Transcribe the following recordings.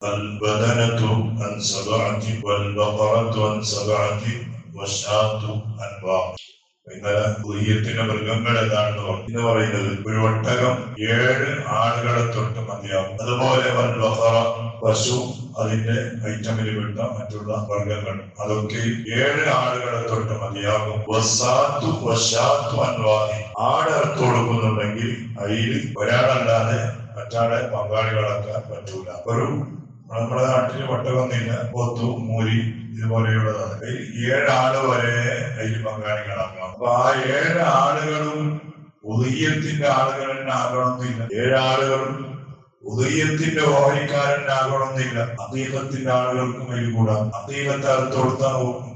البدنة عن 7 والبقرة عن 7 والشاة عن واحد. ഇന്നലെ ഉയ്യത്തിന്റെ മൃഗങ്ങൾ ഏതാണെന്ന് എന്ന് പറയുന്നത് ഒരു ഒട്ടകം 7 ആളുകളെ തൊട്ട് മതിയാകും. അതുപോലെ പശു അതിന്റെ ഐറ്റമിൽ പെട്ട മറ്റുള്ള വർഗങ്ങൾ അതൊക്കെ 7 ആളുകളെ തൊട്ട് മതിയാകും. ആടർത്ത് കൊടുക്കുന്നുണ്ടെങ്കിൽ അതിൽ ഒരാളല്ലാതെ മറ്റാളെ പങ്കാളികളാക്കാൻ പറ്റൂല. ഒരു നമ്മുടെ നാട്ടില് ഒട്ടകമൊന്നുമില്ല, പോത്തു മൂരി ഇതുപോലെയുള്ളതാണ്. 7 ആള് വരെ അതിൽ പങ്കാളികളാക്കണം. അപ്പൊ ആ 7 ആളുകളും ഉദയത്തിന്റെ ആളുകളാകണമെന്നില്ല. 7 ആളുകളും ഉദയത്തിന്റെ ഓഹരിക്കാരനാകണമെന്നില്ല. അദീഖത്തിന്റെ ആളുകൾക്കും അതിൽ കൂടാം. അദീഖത്തെ അറുത്ത്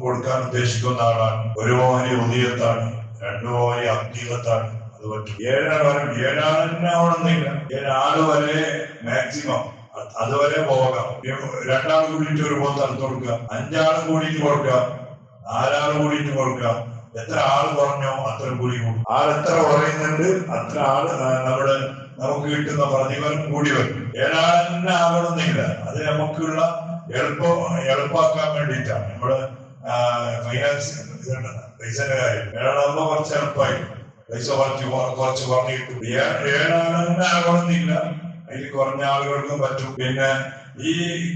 കൊടുക്കാൻ ഉദ്ദേശിക്കുന്ന ആളാണ്. ഒരു ഓഹരി ഉദയത്താണ്, 2 ഓഹരി അദീഖത്താണ്. അത് പറ്റും. 7 ആളെന്നാവണമെന്നില്ല. 7 ആള് വരെ മാക്സിമം അതുവരെ പോകാം. 2 ആൾ കൂടിയിട്ട് ഒരു പോത്ത് അറുത്ത് കൊടുക്കുക, 5 ആൾ കൂടിയിട്ട് കൊടുക്കുക, 4 ആൾ കൂടിയിട്ട് കൊടുക്കുക. എത്ര ആള് കുറഞ്ഞോ അത്ര കൂടി കൂടും. ആളെത്ര കുറയുന്നുണ്ട് അത്ര ആള് നമുക്ക് കിട്ടുന്ന പ്രതിഫലം കൂടി വരും. 7 ആളെന്നെ ആകണമെന്നില്ല. അത് നമുക്കുള്ള എളുപ്പമാക്കാൻ വേണ്ടിയിട്ടാണ്. നമ്മള് ഫൈനാൻസ് പൈസന്റെ കാര്യം 7 ആളാകുമ്പോ കുറച്ച് എളുപ്പമായി, പൈസ കുറച്ച് കുറഞ്ഞു കിട്ടും. 7 ആളെന്നെ ആകണമെന്നില്ല. അതിൽ കുറഞ്ഞ ആളുകൾക്കും പറ്റും. പിന്നെ ഈ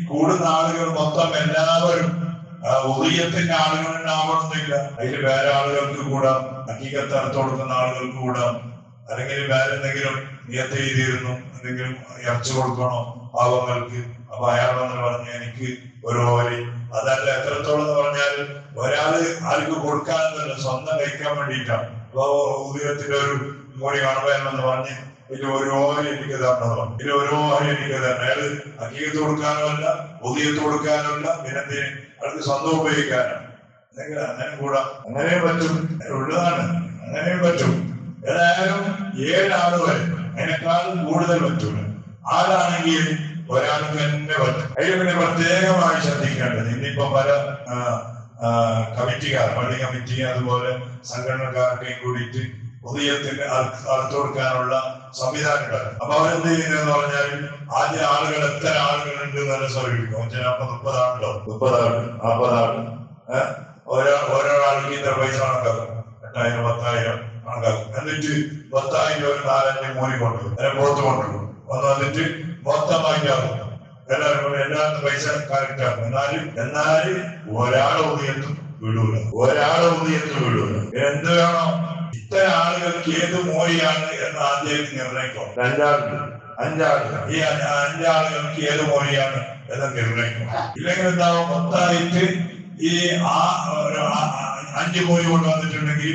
കൂടുന്ന ആളുകൾ മൊത്തം എല്ലാവരും ഉദയത്തിന്റെ ആളുകളാവണമെന്നില്ല. അതിൽ വേറെ ആളുകൾക്ക് കൂടാം, ഹഖീഖത്ത് അറുത്ത് കൊടുക്കുന്ന ആളുകൾക്ക് കൂടാം. അല്ലെങ്കിൽ വേറെ എന്തെങ്കിലും നിയത്ത് ചെയ്തിരുന്നു, എന്തെങ്കിലും ഇറച്ചി കൊടുക്കണോ പാവങ്ങൾക്ക്, അപ്പൊ അയാളെന്ന് പറഞ്ഞ എനിക്ക് ഒരു ഓഹരി. അതല്ല എത്രത്തോളം എന്ന് പറഞ്ഞാൽ ഒരാള് ആൾക്ക് കൊടുക്കാനല്ല, സ്വന്തം കഴിക്കാൻ വേണ്ടിയിട്ടാണ്. അപ്പൊ ഉദയത്തിന്റെ ഒരു മോടി കാണുവാനെന്ന് പറഞ്ഞ് ഇതിൽ ഒരു ഓഹരി എനിക്ക് തരണം, ഇതിൽ ഒരു ഓഹരി എനിക്ക് തരണം. അയാൾ ഹഖീഖത്ത് കൊടുക്കാനുമല്ല, ഉദയത്ത് കൊടുക്കാനുമല്ല, പിന്നെ അവർക്ക് സ്വന്തം ഉപയോഗിക്കാനാണ്. അങ്ങനെ കൂടാ, അങ്ങനെ പറ്റും, ഉള്ളതാണ്, അങ്ങനെയും പറ്റും. ഏതായാലും 7 ആള് വരെ, അതിനേക്കാളും കൂടുതൽ പറ്റൂല. ആളാണെങ്കിൽ ഒരാൾക്ക് തന്നെ പറ്റും. അതിൽ പിന്നെ പ്രത്യേകമായി ശ്രദ്ധിക്കേണ്ടത്, ഇന്നിപ്പോ പല കമ്മിറ്റിക്കാർ, പള്ളി കമ്മിറ്റി അതുപോലെ സംഘടനക്കാർക്കെയും കൂടിയിട്ട് ഉദയത്തിന് അറുത്ത് കൊടുക്കാനുള്ള സംവിധാനങ്ങൾ. അപ്പൊ അവരെന്ത് ചെയ്യുന്നതെന്ന് പറഞ്ഞാൽ ആദ്യ ആളുകൾ എത്ര ആളുകളുണ്ട് നല്ല സമീപിക്കും. ചിലപ്പോ 30 ആളുണ്ടോ, 30 ആള്, 40 ആള്, ഓരോരാൾക്ക് ഇത്ര പൈസ കണക്കാക്കും. 8,000 10,000 കണക്കാക്കും. എന്നിട്ട് 10,000 ഒരു 4-5 മൂലി കൊണ്ടുപോകും, പോത്ത് കൊണ്ടുപോകും. വന്നിട്ട് മൊത്തമായിട്ടാകും. എല്ലാവരും പൈസ കറക്റ്റ് ആകും. എന്നാല് ഒരാളെ ഉദയത്തും വിടൂല, എന്ത് വേണോ ഇത്ര ആളുകൾക്ക് ഏത് മോരിയാണ് എന്ന് ആദ്യം നിർണയിക്കും. 2 ആളുണ്ട്, 5 ആളുകൾ, ഈ 5 ആളുകൾക്ക് ഏത് മോരിയാണ് എന്ന് നിർണയിക്കും. ഇല്ലെങ്കിൽ എന്താവും, മൊത്തമായിട്ട് ഈ 5 മോരി കൊണ്ടുവന്നിട്ടുണ്ടെങ്കിൽ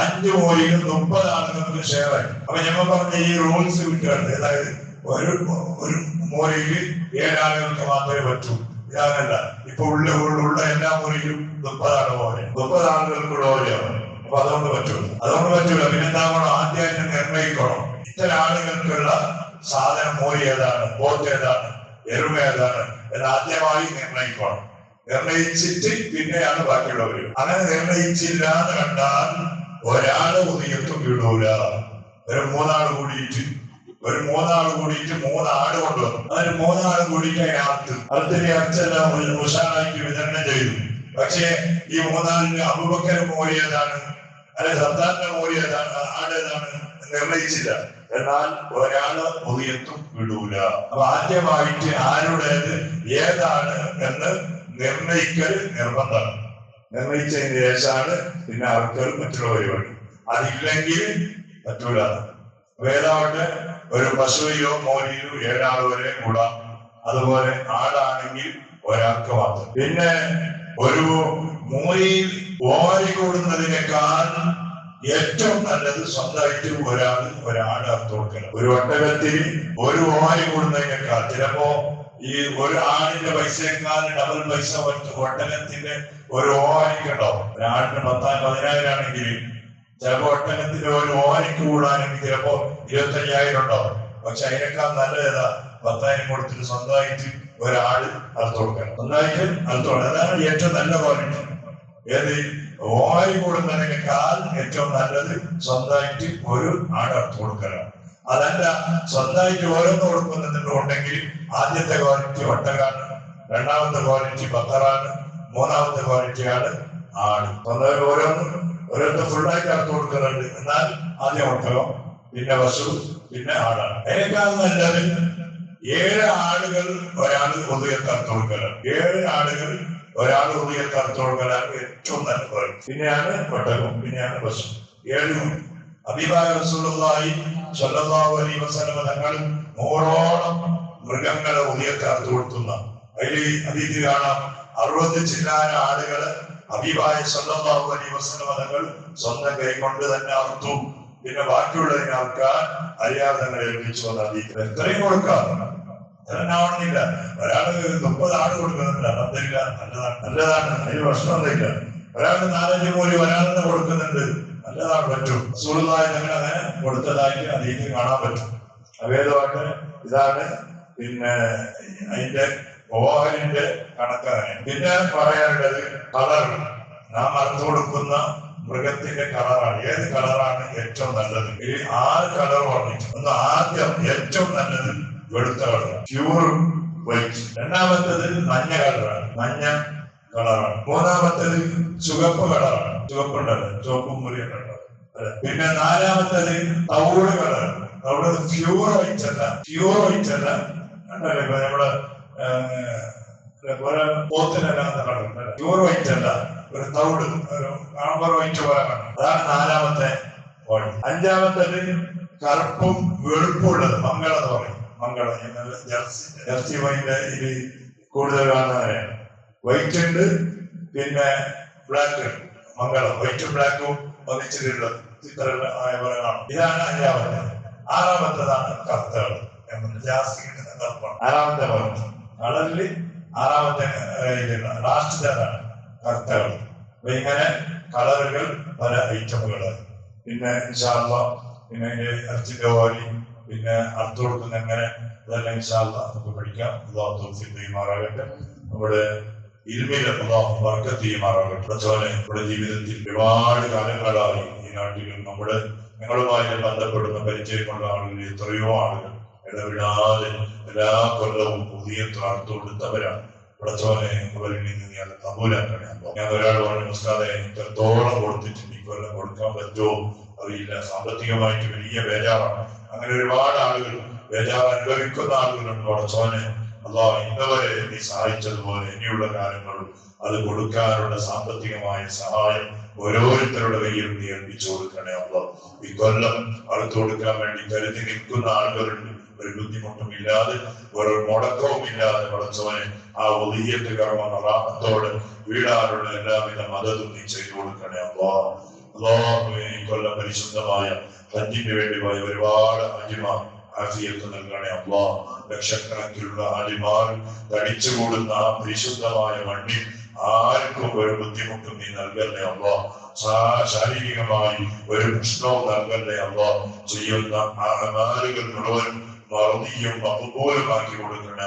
5 മോരിയിൽ 30 ആളുകൾക്ക് ഷെയറായി. അപ്പൊ ഞമ്മ പറഞ്ഞ ഈ റൂൾസ് വിട്ടാണ്. അതായത് ഒരു മോരിയിൽ 7 ആളുകൾക്ക് മാത്രമേ പറ്റൂ. ഇതാകല്ല, ഇപ്പൊ ഉള്ള എല്ലാ മോരിയിലും 30 ആള് പോലെ, 30 ആളുകൾക്കുള്ള പോലെയാണ്. അപ്പൊ അതുകൊണ്ട് പറ്റൂല. പിന്നെന്താകണം, ആദ്യമായിട്ട് നിർണയിക്കണം ഇത്തരം ആളുകൾക്കുള്ള സാധനം മോരി ഏതാണ്, പോത്ത് ഏതാണ്, എരുമ ഏതാണ് എന്ന് ആദ്യമായി നിർണയിക്കണം. നിർണയിച്ചിട്ട് പിന്നെയാണ് ബാക്കിയുള്ളവർ. അങ്ങനെ നിർണയിച്ചില്ല എന്ന് കണ്ടാൽ ഒരാള് ഉദയത്തും വിടൂല. ഒരു 3 ആള് കൂടിയിട്ട് 3 ആട് കൊണ്ടുവന്നു. അതിന് 3 ആള് കൂടിയിട്ട് അറുത്തിന്റെ അച്ഛെല്ലാം ഉഷാറാക്കി വിതരണം ചെയ്തു. പക്ഷേ ഈ 3 ആളിന് അബൂബക്കർ മോരി ഏതാണ്, അല്ലെ സത്താന്റെ മോരി ഏതാണ്, ആടേതാണ് നിർണയിച്ചില്ല. എന്നാൽ ഒരാള് ഉദയത്തും വിടൂല. അപ്പൊ ആദ്യമായിട്ട് ആരുടേത് ഏതാണ് എന്ന് നിർണയിക്കൽ നിർബന്ധമാണ്. നിർണയിച്ചതിന് ശേഷമാണ് പിന്നെ അറുക്കൽ മറ്റുള്ള പരിപാടി. അതില്ലെങ്കിൽ പറ്റൂല. വേദാവട്ടെ ഒരു പശുവിലോ മോരിയിലോ 7 ആള് വരെ കൂടാം. അതുപോലെ ആടാണെങ്കിൽ ഒരാൾക്ക് മാത്രം. പിന്നെ ഒരു മോരിയിൽ ഓഹരി കൂടുന്നതിനേക്കാൾ ഏറ്റവും നല്ലത് സ്വന്തമായിട്ട് ഒരാട് അറുത്ത് കൊടുക്കണം. ഒരു ഒട്ടകത്തിന് ഒരു ഓഹരി കൂടുന്നതിനേക്കാൾ, ചിലപ്പോ ഈ ഒരു ആടിന്റെ പൈസയേക്കാൾ ഡബിൾ പൈസ ഒട്ടകത്തിന്റെ ഒരു ഓഹരിക്ക് ഉണ്ടാവും. ഒരാടിന് 10,000 ആണെങ്കിൽ ചിലപ്പോ ഒട്ടകത്തിന്റെ ഒരു ഓഹരിക്ക് കൂടാനെങ്കിൽ ചിലപ്പോ 25,000 ഉണ്ടാവും. പക്ഷെ അതിനേക്കാൾ നല്ലതാ 10,000 കൊടുത്തിട്ട് സ്വന്തമായിട്ട് ഒരാട് അറുത്ത് കൊടുക്കണം. സ്വന്തമായിട്ട് അറുത്ത് കൊടുക്കണം. അതാണ് ഏറ്റവും നല്ല ക്വാളിറ്റി. ഏത് ഓഹരി കൂടുന്നതിനേക്കാൾ ഏറ്റവും നല്ലത് സ്വന്തമായിട്ട് ഒരു ആട് അറുത്ത് കൊടുക്കലാണ്. അതല്ല സ്വന്തമായിട്ട് ഓരോന്ന് കൊടുക്കുന്നുണ്ടെങ്കിൽ ആദ്യത്തെ ക്വാളിറ്റി ഒട്ടകാണ്, രണ്ടാമത്തെ ക്വാളിറ്റി ബക്കറാണ്, മൂന്നാമത്തെ ക്വാളിറ്റിയാണ് ആട്. ഓരോരുത്തർ ഫുള്ളായിട്ട് അർത്ഥം കൊടുക്കുന്നുണ്ട്. എന്നാൽ ആദ്യം ഒട്ടകം, പിന്നെ പശു, പിന്നെ ആടാണ്. അതിനേക്കാൾ നല്ലത് 7 ആടുകൾ ഒരാൾ ഉദയത്ത് അർത്ഥം കൊടുക്കലാണ്. 7 ആടുകൾ ഒരാൾ ഉദയത്ത് അർത്ഥം കൊടുക്കലാണ് ഏറ്റവും നല്ലത്. പിന്നെയാണ് ഒട്ടകം, പിന്നെയാണ് പശു. 7 ഹബീബായ റസൂലുള്ളാഹി സ്വല്ലല്ലാഹു അലൈഹി വസല്ലം തങ്ങൾ 100ഓളം മൃഗങ്ങളെ ഉദയത്ത് അർത്ഥം കൊടുക്കുന്ന അതിൽ ഹദീസിൽ കാണാം 60 ചില്ലാന ആടുകള് ഹബീബായ സ്വല്ലല്ലാഹു അലൈഹി വസല്ലം തങ്ങൾ സ്വന്തം കൈ കൊണ്ട് തന്നെ അറുത്തു. പിന്നെ ബാക്കിയുള്ളതിനെ ആൾക്കാർ അറിയാതെ തന്നെ ഏൽപ്പിച്ചു വന്ന ഹദീസ്. എത്രയും കൊടുക്കാറുണ്ട്, ആവണമെന്നില്ല. ഒരാള് 30 ആട് കൊടുക്കുന്നുണ്ട്, അതെന്തില്ല, നല്ലതാണ്, അതിന് പ്രശ്നമൊന്നുമില്ല. ഒരാൾക്ക് 4-5 മൂലി ഒരാളിന് കൊടുക്കുന്നുണ്ട്, നല്ലതാണ്, പറ്റും. റസൂലുള്ളാഹി തങ്ങൾ അങ്ങനെ കൊടുത്തതായിട്ട് ഹദീസിൽ കാണാൻ പറ്റും. അവേദമായിട്ട് ഇതാണ് പിന്നെ അതിന്റെ ഓഹരിന്റെ കണക്കാണ്. പിന്നെ പറയാനുള്ളത് കളർ. നാം അർത്ഥം കൊടുക്കുന്ന മൃഗത്തിന്റെ കളറാണ്. ഏത് കളറാണ് ഏറ്റവും നല്ലത്? ഈ 6 കളർ പറഞ്ഞിട്ട് ഒന്ന് ആദ്യം ഏറ്റവും നല്ലത് വെളുത്ത കളർ, പ്യൂർ വൈറ്റ്. രണ്ടാമത്തേത് മഞ്ഞ കളറാണ്, മഞ്ഞ കളറാണ്. മൂന്നാമത്തേത് ചുവപ്പ് കളറാണ്, ചുവപ്പുണ്ടല്ലോ, ചുവപ്പും മുറിയൊക്കെ ഉണ്ടാവും. പിന്നെ നാലാമത്തേത് തവിട് കളറാണ്. അവിടെ പ്യൂർ വൈറ്റ് അല്ല, പ്യൂർ വൈറ്റ് അല്ല, കണ്ടല്ലേ ഇപ്പൊ നമ്മള് പോത്തിനല്ലാത്ത കളർ, പ്യൂർ വൈറ്റ് അല്ല, ഒരു തവിട്, ഒരു കാമ്പർ വൈറ്റ് പോലെ കാണും. അതാണ് 4ാമത്തെ ബോഡി. 5ാമത്തേത് കറുപ്പും വെളുപ്പുള്ളത്, മംഗള എന്ന് പറയും. മംഗള ജെർസി വൈൻ്റെ ഇത് കൂടുതൽ കാണുന്നവരെയാണ്. വൈറ്റ് ഉണ്ട്, പിന്നെ ബ്ലാക്ക് ഉണ്ട്. മംഗളം വൈറ്റും ബ്ലാക്കും ഒന്നിച്ചിട്ടുള്ളത് ചിത്രം ആയ പോലെ കാണും. ഇതാണ് 5ാമത്തെ. 6ാമത്തേതാണ് കറുത്ത കളർ, ജാസ്തി കിട്ടുന്ന കറുപ്പാണ്. 6ാമത്തെ പോയിന്റ് കളറില് 6ാമത്തെ ലാസ്റ്റത്തേതാണ് കറുത്ത കളർ. അപ്പൊ ഇങ്ങനെ കളറുകൾ പല ഐറ്റമുകള്. പിന്നെ ഇൻഷാ അല്ലാഹ് പിന്നെ ഇറച്ചിന്റെ ഓരി, പിന്നെ അർത്ഥം കൊടുക്കുന്ന എങ്ങനെ, അതെല്ലാം ഇൻഷാ അല്ലാഹ് നമുക്ക് പഠിക്കാം. അല്ലാഹു തൗഫീഖ് ചെയ്യുമാറാകട്ടെ. നമ്മുടെ ഇൽമിലെ അല്ലാഹു ബർക്കത്ത് ചെയ്യുമാറാകട്ടെ. അതുപോലെ നമ്മുടെ ജീവിതത്തിൽ ഒരുപാട് കാലങ്ങളായി ഈ നാട്ടിലും ഞങ്ങളുമായി ബന്ധപ്പെടുന്ന പരിചയമുള്ള ആളുകൾ എത്രയോ ആളുകൾ ഇടവിടാതെ എല്ലാ കൊല്ലവും പുതിയ അർത്ഥം കൊടുത്തവരാണ്. പടച്ചോനെ അവരിൽ നിന്ന് നീ അത് കബൂലാക്കണേ. ഞാൻ ഒരാൾ പറഞ്ഞു, ഉസ്താദെ ഇത്രത്തോളം കൊടുത്തിട്ടുണ്ട്, ഈ കൊല്ലം കൊടുക്കാൻ പറ്റുമോ അറിയില്ല, സാമ്പത്തികമായിട്ട് വലിയ ബേജാറാണ്. അങ്ങനെ ഒരുപാട് ആളുകൾ ബേജാറ് അനുഭവിക്കുന്ന ആളുകളുണ്ട്. പടച്ചോനെ അല്ലാഹ് ഇന്നവരെ നീ സഹായിച്ചതുപോലെ ഇനിയുള്ള കാലങ്ങളും അത് കൊടുക്കാനുള്ള സാമ്പത്തികമായ സഹായം ഓരോരുത്തരുടെ കയ്യിലും നീ ഏൽപ്പിച്ചു കൊടുക്കണേ. അല്ലാഹ് ഈ കൊല്ലം അടുത്ത് കൊടുക്കാൻ വേണ്ടി കരുതി നിൽക്കുന്ന ആളുകളുണ്ട്. ഒരു ബുദ്ധിമുട്ടും ഇല്ലാതെ, ഒരു മുടക്കവും ഇല്ലാതെ പടച്ചോനെ ആ ഉദീയത്ത് കർമ്മ റാഹത്തോടെ വീടാനുള്ള എല്ലാവിധ മദതും നീ ചെയ്തു കൊടുക്കണേ. അല്ലാഹ് ഈ കൊല്ലം പരിശുദ്ധമായ ഹജ്ജിന് വേണ്ടി പോയ ഒരുപാട് ഹാജിമാർ ആഫിയത്ത് നൽകണേ. അല്ലാഹ് ലക്ഷക്കണക്കിലുള്ള ഹാജിമാർ തടിച്ചുകൂടുന്ന ആ പരിശുദ്ധമായ മണ്ണിൽ ആർക്കും ഒരു ബുദ്ധിമുട്ടും നീ നൽകല്ലേ. അല്ലാഹ് ശാരീരികമായി ഒരു പ്രശ്നവും നൽകല്ലേ. അല്ലാഹ് ചെയ്യുന്ന അമാലുകൾ മുഴുവൻ മറദിയും മഖബൂലുമാക്കി കൊടുക്കണേ.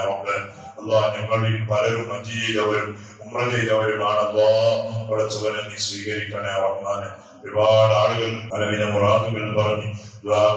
അല്ലാഹ് ഞങ്ങളിൽ പലരും ഹജ്ജ് ചെയ്തവരും ഉംറ ചെയ്തവരുമാണ്. അല്ലാഹ് പടച്ചവനെ നീ സ്വീകരിക്കണേ. റഹ്മാനെ ഒരുപാട് ആളുകൾ പലവിധ മുറാദുകൾ പറഞ്ഞ്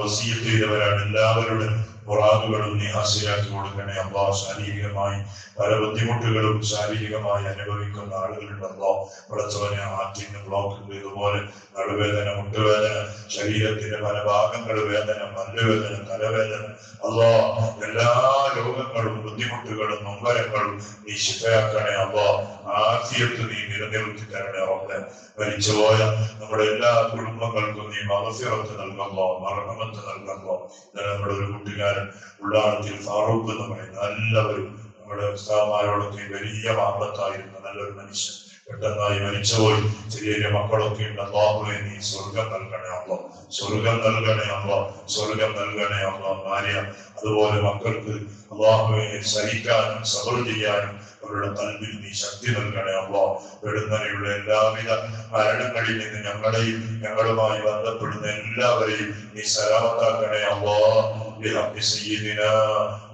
വസിയ്യത്ത് ചെയ്തവരാണ്. എല്ലാവരുടെ മുറാദുകളും നീ ഹാസിലാക്കി കൊടുക്കണേ. അല്ലാഹ് ശാരീരികമായി പല ബുദ്ധിമുട്ടുകളും ശാരീരികമായി അനുഭവിക്കുന്ന ആളുകളുണ്ട്. അല്ലാഹ് പടച്ചവനെ ഹാർട്ടിന്റെ ബ്ലോക്ക്, ഇതുപോലെ നടുവേദന, മുട്ടുവേദന, ശരീരത്തിന്റെ പല ഭാഗങ്ങൾ വേദന, പല്ലുവേദന, തലവേദന, അല്ലാഹ് എല്ലാ രോഗങ്ങളും ബുദ്ധിമുട്ടുകളും നൊമ്പരങ്ങളും നീ ശിഫയാക്കണേ. അല്ലാഹ് ആഫിയത്ത് നീ നിലനിർത്തി തരണേ. റബ്ബേ മരിച്ചുപോയ നമ്മുടെ എല്ലാ കുടുംബങ്ങൾക്കും നീ മഗ്ഫിറത്ത് നൽകുന്നോ, മർഹമത്ത് നൽകുന്നോ. നമ്മുടെ ഒരു കൂട്ടുകാരൻ ഉള്ളാടത്തിൽ ഫാറൂഖ് എന്ന് പറയുന്ന നല്ലവരും നമ്മുടെ ഉസ്താദന്മാരോടൊക്കെ വലിയ മാർഗത്തായിരുന്ന നല്ലൊരു മനുഷ്യൻ പെട്ടെന്നായി മരിച്ചുപോയി. ചെറിയ മക്കളൊക്കെ ഉണ്ട്. അല്ലാഹുവേ നീ സ്വർഗം നൽകണേ. അല്ലാഹ് സ്വർഗം നൽകണേ. അല്ലാഹ് സ്വർഗം നൽകണേ. അല്ലാഹ് ഭാര്യ അതുപോലെ മക്കൾക്ക് അല്ലാഹുവേ സഹിക്കാനും സബർ ചെയ്യാനും അവരുടെ കൽബിൽ നീ ശക്തി നൽകണേ. അല്ലാഹ് പെടുന്നവരുടെ എല്ലാവിധ മരണങ്ങളിൽ നിന്ന് ഞങ്ങളെയും ഞങ്ങളുമായി ബന്ധപ്പെടുന്ന എല്ലാവരെയും നീ സലാമത്താക്കണേ. അല്ലാഹ് ബിഹഖി സയ്യിദിനാ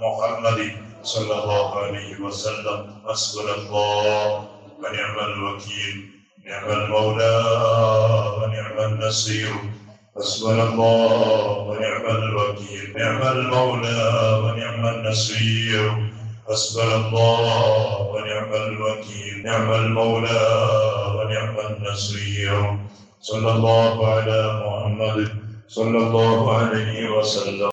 മുഹമ്മദി സ്വല്ലല്ലാഹു അലൈഹി വസല്ലം. ഹസ്ബുനല്ലാഹ് വനിഅമൽ വകീൽ, നിഅമൽ മൗലാ വനിഅമൻ നസീർ. حسبنا الله ونعم الوكيل نعم المولى ونعم النصير حسبنا الله ونعم الوكيل نعم المولى ونعم النصير صلى الله على محمد صلى الله عليه وسلم